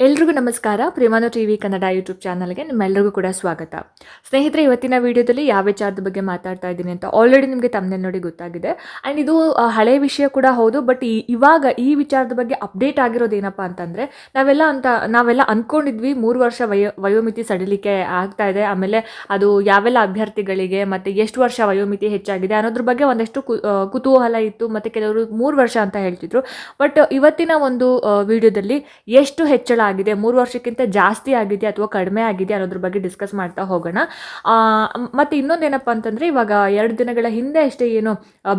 ಎಲ್ರಿಗೂ ನಮಸ್ಕಾರ. ಪ್ರೇಮಾನು TV Kannada YouTube ಚಾನಲ್ಗೆ ನಿಮ್ಮೆಲ್ಲರಿಗೂ ಕೂಡ ಸ್ವಾಗತ. ಸ್ನೇಹಿತರೆ, ಇವತ್ತಿನ ವಿಡಿಯೋದಲ್ಲಿ ಯಾವ ವಿಚಾರದ ಬಗ್ಗೆ ಮಾತಾಡ್ತಾ ಇದ್ದೀನಿ ಅಂತ ಆಲ್ರೆಡಿ ನಿಮಗೆ ತಮ್ಮನೇಲಿ ನೋಡಿ ಗೊತ್ತಾಗಿದೆ. ಆ್ಯಂಡ್ ಇದು ಹಳೆ ವಿಷಯ ಕೂಡ ಹೌದು. ಬಟ್ ಇವಾಗ ಈ ವಿಚಾರದ ಬಗ್ಗೆ ಅಪ್ಡೇಟ್ ಆಗಿರೋದು ಏನಪ್ಪ ಅಂತಂದರೆ, ನಾವೆಲ್ಲ ಅಂದ್ಕೊಂಡಿದ್ವಿ 3 ವರ್ಷ ವಯೋಮಿತಿ ಸಡಿಲಿಕೆ ಆಗ್ತಾ ಇದೆ. ಆಮೇಲೆ ಅದು ಯಾವೆಲ್ಲ ಅಭ್ಯರ್ಥಿಗಳಿಗೆ ಮತ್ತು ಎಷ್ಟು ವರ್ಷ ವಯೋಮಿತಿ ಹೆಚ್ಚಾಗಿದೆ ಅನ್ನೋದ್ರ ಬಗ್ಗೆ ಒಂದಷ್ಟು ಕುತೂಹಲ ಇತ್ತು. ಮತ್ತು ಕೆಲವರು 3 ವರ್ಷ ಅಂತ ಹೇಳ್ತಿದ್ರು. ಬಟ್ ಇವತ್ತಿನ ಒಂದು ವಿಡಿಯೋದಲ್ಲಿ ಎಷ್ಟು ಹೆಚ್ಚಳ ಆಗಿದೆ, 3 ವರ್ಷಕ್ಕಿಂತ ಜಾಸ್ತಿ ಆಗಿದೆ ಅಥವಾ ಕಡಿಮೆ ಆಗಿದೆ ಅನ್ನೋದ್ರ ಬಗ್ಗೆ ಡಿಸ್ಕಸ್ ಮಾಡ್ತಾ ಹೋಗೋಣ. ಮತ್ತು ಇನ್ನೊಂದೇನಪ್ಪ ಅಂತಂದರೆ, ಇವಾಗ 2 ದಿನಗಳ ಹಿಂದೆ ಅಷ್ಟೇ ಏನು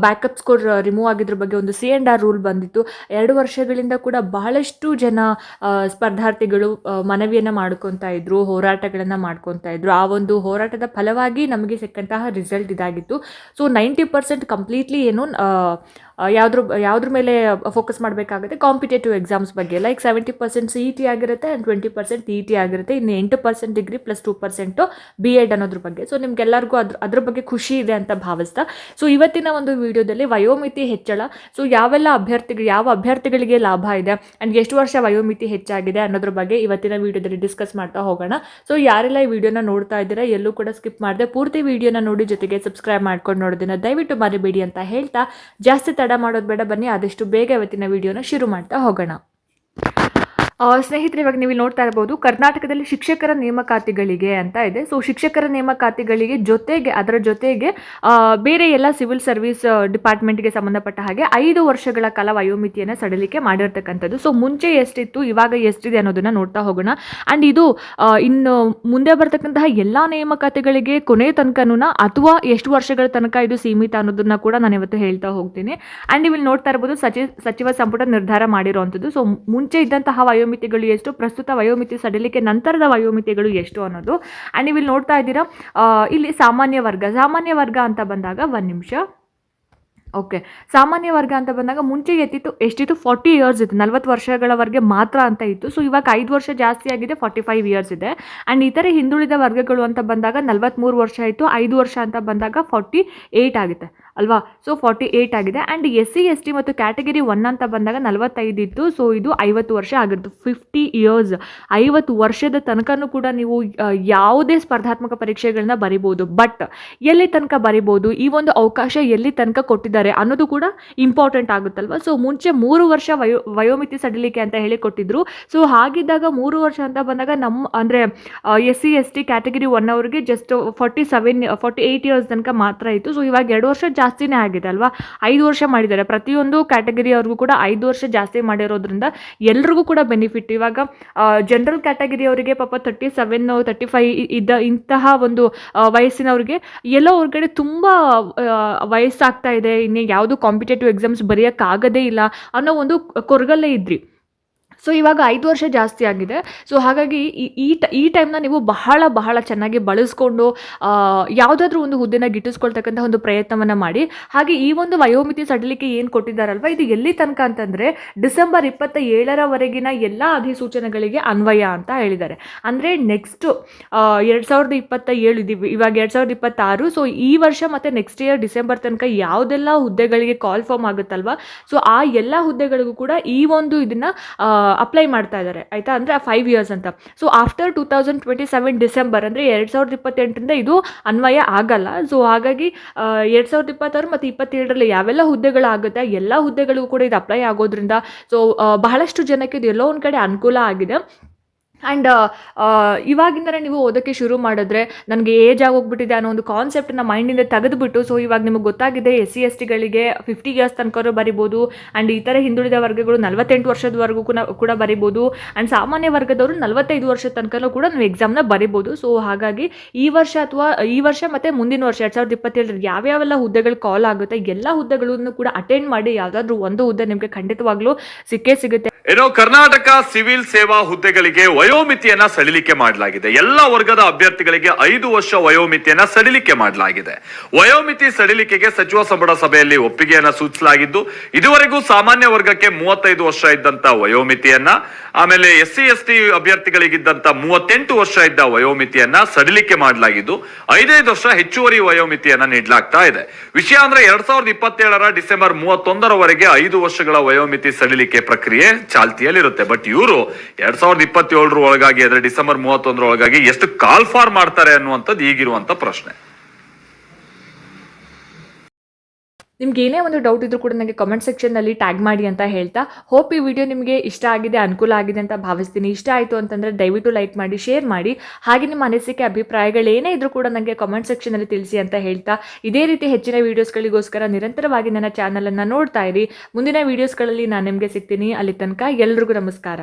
ಬ್ಯಾಕಪ್ ಸ್ಕೋರ್ ರಿಮೂವ್ ಆಗಿದ್ರ ಬಗ್ಗೆ ಒಂದು C&R ರೂಲ್ ಬಂದಿತ್ತು. 2 ವರ್ಷಗಳಿಂದ ಕೂಡ ಬಹಳಷ್ಟು ಜನ ಸ್ಪರ್ಧಾರ್ಥಿಗಳು ಮನವಿಯನ್ನು ಮಾಡ್ಕೊತಾ ಇದ್ರು, ಹೋರಾಟಗಳನ್ನು ಮಾಡ್ಕೊತಾ ಇದ್ರು. ಆ ಒಂದು ಹೋರಾಟದ ಫಲವಾಗಿ ನಮಗೆ ಸಿಕ್ಕಂತಹ ರಿಸಲ್ಟ್ ಇದಾಗಿತ್ತು. ಸೊ 90% ಕಂಪ್ಲೀಟ್ಲಿ ಏನು ಯಾವುದ್ರ ಮೇಲೆ ಫೋಕಸ್ ಮಾಡಬೇಕಾಗುತ್ತೆ, ಕಾಂಪಿಟೇಟಿವ್ ಎಕ್ಸಾಮ್ಸ್ ಬಗ್ಗೆ. ಲೈಕ್ 70% CET ಆಗಿರುತ್ತೆ ಆ್ಯಂಡ್ 20% TET ಆಗಿರುತ್ತೆ. ಇನ್ನು 8% ಡಿಗ್ರಿ ಪ್ಲಸ್ 2% B.Ed ಅನ್ನೋದ್ರ ಬಗ್ಗೆ. ಸೊ ನಿಮ್ಗೆಲ್ಲರಿಗೂ ಅದ್ರ ಬಗ್ಗೆ ಖುಷಿ ಇದೆ ಅಂತ ಭಾವಿಸ್ತಾ, ಸೊ ಇವತ್ತಿನ ಒಂದು ವಿಡಿಯೋದಲ್ಲಿ ವಯೋಮಿತಿ ಹೆಚ್ಚಳ, ಸೊ ಯಾವ ಅಭ್ಯರ್ಥಿಗಳಿಗೆ ಲಾಭ ಇದೆ ಆ್ಯಂಡ್ ಎಷ್ಟು ವರ್ಷ ವಯೋಮಿತಿ ಹೆಚ್ಚಾಗಿದೆ ಅನ್ನೋದ್ರ ಬಗ್ಗೆ ಇವತ್ತಿನ ವಿಡಿಯೋದಲ್ಲಿ ಡಿಸ್ಕಸ್ ಮಾಡ್ತಾ ಹೋಗೋಣ. ಸೊ ಯಾರೆಲ್ಲ ಈ ವಿಡಿಯೋನ ನೋಡ್ತಾ ಇದ್ದೀರಾ ಎಲ್ಲೂ ಕೂಡ ಸ್ಕಿಪ್ ಮಾಡದೆ ಪೂರ್ತಿ ವಿಡಿಯೋನ ನೋಡಿ, ಜೊತೆಗೆ ಸಬ್ಸ್ಕ್ರೈಬ್ ಮಾಡ್ಕೊಂಡು ನೋಡೋದನ್ನ ದಯವಿಟ್ಟು ಮರಿಬೇಡಿ ಅಂತ ಹೇಳ್ತಾ, ಜಾಸ್ತಿ ತಡ ಮಾಡೋದು ಬೇಡ, ಬನ್ನಿ ಆದಷ್ಟು ಬೇಗ ಇವತ್ತಿನ ವಿಡಿಯೋನ ಶುರು ಮಾಡ್ತಾ ಹೋಗೋಣ. ಸ್ನೇಹಿತರೆ, ಇವಾಗ ನೀವು ನೋಡ್ತಾ ಇರ್ಬೋದು, ಕರ್ನಾಟಕದಲ್ಲಿ ಶಿಕ್ಷಕರ ನೇಮಕಾತಿಗಳಿಗೆ ಅಂತ ಇದೆ. ಸೊ ಶಿಕ್ಷಕರ ನೇಮಕಾತಿಗಳಿಗೆ ಅದರ ಜೊತೆಗೆ ಬೇರೆ ಎಲ್ಲ ಸಿವಿಲ್ ಸರ್ವಿಸ್ ಡಿಪಾರ್ಟ್ಮೆಂಟ್ಗೆ ಸಂಬಂಧಪಟ್ಟ ಹಾಗೆ 5 ವರ್ಷಗಳ ಕಾಲ ವಯೋಮಿತಿಯನ್ನು ಸಡಿಲಿಕೆ ಮಾಡಿರ್ತಕ್ಕಂಥದ್ದು. ಸೊ ಮುಂಚೆ ಎಷ್ಟಿತ್ತು, ಇವಾಗ ಎಷ್ಟಿದೆ ಅನ್ನೋದನ್ನ ನೋಡ್ತಾ ಹೋಗೋಣ. ಆ್ಯಂಡ್ ಇದು ಇನ್ನು ಮುಂದೆ ಬರ್ತಕ್ಕಂತಹ ಎಲ್ಲ ನೇಮಕಾತಿಗಳಿಗೆ ಕೊನೆ ತನಕನೂ ಅಥವಾ ಎಷ್ಟು ವರ್ಷಗಳ ತನಕ ಇದು ಸೀಮಿತ ಅನ್ನೋದನ್ನ ಕೂಡ ನಾನು ಇವತ್ತು ಹೇಳ್ತಾ ಹೋಗ್ತೀನಿ. ಆ್ಯಂಡ್ ನೀವು ಇಲ್ಲಿ ನೋಡ್ತಾ ಇರ್ಬೋದು, ಸಚಿವ ಸಂಪುಟ ನಿರ್ಧಾರ ಮಾಡಿರುವಂಥದ್ದು. ಸೊ ಮುಂಚೆ ಇದ್ದಂತಹ ವಯೋಮಿತಿಗಳು ಎಷ್ಟು, ಪ್ರಸ್ತುತ ವಯೋಮಿತಿ ಸಡಿಲಿಕೆ ನಂತರದ ವಯೋಮಿತಿಗಳು ಎಷ್ಟು ಅನ್ನೋದು. ಆ್ಯಂಡ್ ನೀವು ಇಲ್ಲಿ ನೋಡ್ತಾ ಇದ್ದೀರಾ, ಇಲ್ಲಿ ಸಾಮಾನ್ಯ ವರ್ಗ ಅಂತ ಬಂದಾಗ, ಒಂದು ನಿಮಿಷ. ಓಕೆ, ಸಾಮಾನ್ಯ ವರ್ಗ ಅಂತ ಬಂದಾಗ ಮುಂಚೆ ಎಷ್ಟಿತ್ತು 40 ಇಯರ್ಸ್ ಇತ್ತು, 40 ವರ್ಷಗಳವರೆಗೆ ಮಾತ್ರ ಅಂತ ಇತ್ತು. ಸೊ ಇವಾಗ 5 ವರ್ಷ ಜಾಸ್ತಿ ಆಗಿದೆ, 45 ಇಯರ್ಸ್ ಇದೆ. ಆ್ಯಂಡ್ ಇತರೆ ಹಿಂದುಳಿದ ವರ್ಗಗಳು ಅಂತ ಬಂದಾಗ 43 ವರ್ಷ ಇತ್ತು, 5 ವರ್ಷ ಅಂತ ಬಂದಾಗ 48 ಆಗುತ್ತೆ ಅಲ್ವಾ. ಸೊ 48 ಆಗಿದೆ. ಆ್ಯಂಡ್ SC/ST ಮತ್ತು ಕ್ಯಾಟಗರಿ 1 ಅಂತ ಬಂದಾಗ 45 ಇತ್ತು. ಸೊ ಇದು 50 ವರ್ಷ ಆಗಿತ್ತು. 50 ಇಯರ್ಸ್, 50 ವರ್ಷದ ತನಕನೂ ಕೂಡ ನೀವು ಯಾವುದೇ ಸ್ಪರ್ಧಾತ್ಮಕ ಪರೀಕ್ಷೆಗಳನ್ನ ಬರಿಬೋದು. ಬಟ್ ಎಲ್ಲಿ ತನಕ ಬರಿಬೋದು, ಈ ಒಂದು ಅವಕಾಶ ಎಲ್ಲಿ ತನಕ ಕೊಟ್ಟಿದ್ದಾರೆ ಅನ್ನೋದು ಕೂಡ ಇಂಪಾರ್ಟೆಂಟ್ ಆಗುತ್ತಲ್ವ. ಸೊ ಮುಂಚೆ 3 ವರ್ಷ ವಯೋಮಿತಿ ಸಡಿಲಿಕೆ ಅಂತ ಹೇಳಿ ಕೊಟ್ಟಿದ್ರು. ಸೊ ಹಾಗಿದ್ದಾಗ 3 ವರ್ಷ ಅಂತ ಬಂದಾಗ ಅಂದರೆ SC/ST ಕ್ಯಾಟಗರಿ 1 ಅವರಿಗೆ ಜಸ್ಟ್ 48 ಇಯರ್ಸ್ ತನಕ ಮಾತ್ರ ಇತ್ತು. ಸೊ ಇವಾಗ 2 ವರ್ಷ ಜಾಸ್ತಿನೇ ಆಗಿದೆ ಅಲ್ವಾ, 5 ವರ್ಷ ಮಾಡಿದ್ದಾರೆ. ಪ್ರತಿಯೊಂದು ಕ್ಯಾಟಗರಿ ಅವ್ರಿಗೂ ಕೂಡ 5 ವರ್ಷ ಜಾಸ್ತಿ ಮಾಡಿರೋದ್ರಿಂದ ಎಲ್ರಿಗೂ ಕೂಡ ಬೆನಿಫಿಟ್. ಇವಾಗ ಜನರಲ್ ಕ್ಯಾಟಗರಿ ಅವರಿಗೆ ಪಾಪ 37, 35 ಇಂತಹ ಒಂದು ವಯಸ್ಸಿನವ್ರಿಗೆ ಎಲ್ಲೋ ಹೊರಗಡೆ ತುಂಬ ವಯಸ್ಸಾಗ್ತಾ ಇದೆ, ಇನ್ನೇ ಯಾವುದು ಕಾಂಪಿಟೇಟಿವ್ ಎಕ್ಸಾಮ್ಸ್ ಬರೆಯೋಕ್ಕಾಗದೇ ಇಲ್ಲ ಅನ್ನೋ ಒಂದು ಕೊರಗಲ್ಲೇ ಇದ್ರಿ. ಸೊ ಇವಾಗ 5 ವರ್ಷ ಜಾಸ್ತಿ ಆಗಿದೆ. ಸೊ ಹಾಗಾಗಿ ಈ ಟೈಮ್ನ ನೀವು ಬಹಳ ಚೆನ್ನಾಗಿ ಬಳಸ್ಕೊಂಡು ಯಾವುದಾದ್ರೂ ಒಂದು ಹುದ್ದೆನ ಗಿಟ್ಟಿಸ್ಕೊಳ್ತಕ್ಕಂಥ ಒಂದು ಪ್ರಯತ್ನವನ್ನು ಮಾಡಿ. ಹಾಗೆ ಈ ಒಂದು ವಯೋಮಿತಿ ಸಡಿಲಿಕೆ ಏನು ಕೊಟ್ಟಿದ್ದಾರಲ್ವ, ಇದು ಎಲ್ಲಿ ತನಕ ಅಂತಂದರೆ ಡಿಸೆಂಬರ್ 27ರವರೆಗಿನ ಎಲ್ಲ ಅಧಿಸೂಚನೆಗಳಿಗೆ ಅನ್ವಯ ಅಂತ ಹೇಳಿದ್ದಾರೆ. ಅಂದರೆ ನೆಕ್ಸ್ಟು 2027 ಇದೀವಿ, ಇವಾಗ 2026. ಸೊ ಈ ವರ್ಷ ಮತ್ತು ನೆಕ್ಸ್ಟ್ ಇಯರ್ ಡಿಸೆಂಬರ್ ತನಕ ಯಾವುದೆಲ್ಲ ಹುದ್ದೆಗಳಿಗೆ ಕಾಲ್ ಫಾರ್ಮ್ ಆಗುತ್ತಲ್ವ, ಸೊ ಆ ಎಲ್ಲ ಹುದ್ದೆಗಳಿಗೂ ಕೂಡ ಈ ಒಂದು ಇದನ್ನು ಅಪ್ಲೈ ಮಾಡ್ತಾ ಇದ್ದಾರೆ, ಆಯಿತಾ. ಅಂದರೆ 5 ಇಯರ್ಸ್ ಅಂತ. ಸೊ ಆಫ್ಟರ್ 2027 ಡಿಸೆಂಬರ್ ಅಂದರೆ 2028ರಿಂದ ಇದು ಅನ್ವಯ ಆಗಲ್ಲ. ಸೊ ಹಾಗಾಗಿ 2026 ಮತ್ತು 2027ರಲ್ಲಿ ಯಾವೆಲ್ಲ ಹುದ್ದೆಗಳಾಗುತ್ತೆ ಎಲ್ಲ ಹುದ್ದೆಗಳಿಗೂ ಕೂಡ ಇದು ಅಪ್ಲೈ ಆಗೋದ್ರಿಂದ ಸೊ ಬಹಳಷ್ಟು ಜನಕ್ಕೆ ಇದು ಎಲ್ಲೋ ಒಂದು ಕಡೆ ಅನುಕೂಲ ಆಗಿದೆ. ಆ್ಯಂಡ್ ಇವಾಗಿಂದಲೇ ನೀವು ಓದೋಕ್ಕೆ ಶುರು ಮಾಡಿದ್ರೆ, ನನಗೆ ಏಜ್ ಆಗೋಗ್ಬಿಟ್ಟಿದೆ ಅನ್ನೋ ಒಂದು ಕಾನ್ಸೆಪ್ಟನ್ನ ಮೈಂಡಿಂದ ತೆಗೆದುಬಿಟ್ಟು, ಸೊ ಇವಾಗ ನಿಮಗೆ ಗೊತ್ತಾಗಿದೆ SC/STಗಳಿಗೆ 50 ಇಯರ್ಸ್ ತನಕ ಬರಿಬೋದು. ಆ್ಯಂಡ್ ಇತರ ಹಿಂದುಳಿದ ವರ್ಗಗಳು 48 ವರ್ಷದವರೆಗೂ ಕೂಡ ಬರಿಬೋದು. ಆ್ಯಂಡ್ ಸಾಮಾನ್ಯ ವರ್ಗದವರು 45 ವರ್ಷದ ತನಕ ಕೂಡ ನೀವು ಎಕ್ಸಾಮ್ನ ಬರಿಬೋದು. ಸೊ ಹಾಗಾಗಿ ಈ ವರ್ಷ ಮತ್ತು ಮುಂದಿನ ವರ್ಷ 2027 ಯಾವ್ಯಾವೆಲ್ಲ ಹುದ್ದೆಗಳು ಕಾಲ್ ಆಗುತ್ತೆ ಎಲ್ಲ ಹುದ್ದೆಗಳನ್ನು ಕೂಡ ಅಟೆಂಡ್ ಮಾಡಿ. ಯಾವುದಾದ್ರೂ ಒಂದು ಹುದ್ದೆ ನಿಮಗೆ ಖಂಡಿತವಾಗ್ಲೂ ಸಿಗುತ್ತೆ. ಏನೋ ಕರ್ನಾಟಕ ಸಿವಿಲ್ ಸೇವಾ ಹುದ್ದೆಗಳಿಗೆ ವಯೋಮಿತಿಯನ್ನ ಸಡಿಲಿಕೆ ಮಾಡಲಾಗಿದೆ. ಎಲ್ಲ ವರ್ಗದ ಅಭ್ಯರ್ಥಿಗಳಿಗೆ 5 ವರ್ಷ ವಯೋಮಿತಿಯನ್ನ ಸಡಿಲಿಕೆ ಮಾಡಲಾಗಿದೆ. ವಯೋಮಿತಿ ಸಡಿಲಿಕೆಗೆ ಸಚಿವ ಸಂಪುಟ ಸಭೆಯಲ್ಲಿ ಒಪ್ಪಿಗೆಯನ್ನ ಸೂಚಿಸಲಾಗಿದ್ದು, ಇದುವರೆಗೂ ಸಾಮಾನ್ಯ ವರ್ಗಕ್ಕೆ 35 ವರ್ಷ ಇದ್ದಂತ ವಯೋಮಿತಿಯನ್ನ, ಆಮೇಲೆ SC/ST ಅಭ್ಯರ್ಥಿಗಳಿಗಿದ್ದಂತ 38 ವರ್ಷ ಇದ್ದ ವಯೋಮಿತಿಯನ್ನ ಸಡಿಲಿಕೆ ಮಾಡಲಾಗಿದ್ದು, 5 ವರ್ಷ ಹೆಚ್ಚುವರಿ ವಯೋಮಿತಿಯನ್ನ ನೀಡಲಾಗ್ತಾ ಇದೆ. ವಿಷಯ ಅಂದ್ರೆ 2027ರ ಡಿಸೆಂಬರ್ 31ರವರೆಗೆ 5 ವರ್ಷಗಳ ವಯೋಮಿತಿ ಸಡಿಲಿಕೆ ಪ್ರಕ್ರಿಯೆ ಚಾಲ್ತಿಯಲ್ಲಿರುತ್ತೆ. ಬಟ್ ಇವರು 2027 ಒಳಗಾಗಿ ಅಂದ್ರೆ ಡಿಸೆಂಬರ್ 31 ಒಳಗಾಗಿ ಎಷ್ಟು ಕಾಲ್ ಫಾರ್ ಮಾಡ್ತಾರೆ ಅನ್ನುವಂಥದ್ದು ಈಗಿರುವಂತ ಪ್ರಶ್ನೆ. ನಿಮ್ಗೆ ಏನೇ ಒಂದು ಡೌಟ್ ಇದ್ರೂ ಕೂಡ ನನಗೆ ಕಮೆಂಟ್ ಸೆಕ್ಷನ್ನಲ್ಲಿ ಟ್ಯಾಗ್ ಮಾಡಿ ಅಂತ ಹೇಳ್ತಾ, ಹೋಪ್ ಈ ವಿಡಿಯೋ ನಿಮಗೆ ಇಷ್ಟ ಆಗಿದೆ, ಅನುಕೂಲ ಆಗಿದೆ ಅಂತ ಭಾವಿಸ್ತೀನಿ. ಇಷ್ಟ ಆಯಿತು ಅಂತಂದರೆ ದಯವಿಟ್ಟು ಲೈಕ್ ಮಾಡಿ, ಶೇರ್ ಮಾಡಿ. ಹಾಗೆ ನಿಮ್ಮ ಅನಿಸಿಕೆ ಅಭಿಪ್ರಾಯಗಳು ಏನೇ ಇದ್ರೂ ಕೂಡ ನನಗೆ ಕಮೆಂಟ್ ಸೆಕ್ಷನಲ್ಲಿ ತಿಳಿಸಿ ಅಂತ ಹೇಳ್ತಾ, ಇದೇ ರೀತಿ ಹೆಚ್ಚಿನ ವೀಡಿಯೋಸ್ಗಳಿಗೋಸ್ಕರ ನಿರಂತರವಾಗಿ ನನ್ನ ಚಾನಲನ್ನು ನೋಡ್ತಾ ಇರಿ. ಮುಂದಿನ ವೀಡಿಯೋಸ್ಗಳಲ್ಲಿ ನಾನು ನಿಮಗೆ ಸಿಗ್ತೀನಿ. ಅಲ್ಲಿ ತನಕ ಎಲ್ರಿಗೂ ನಮಸ್ಕಾರ.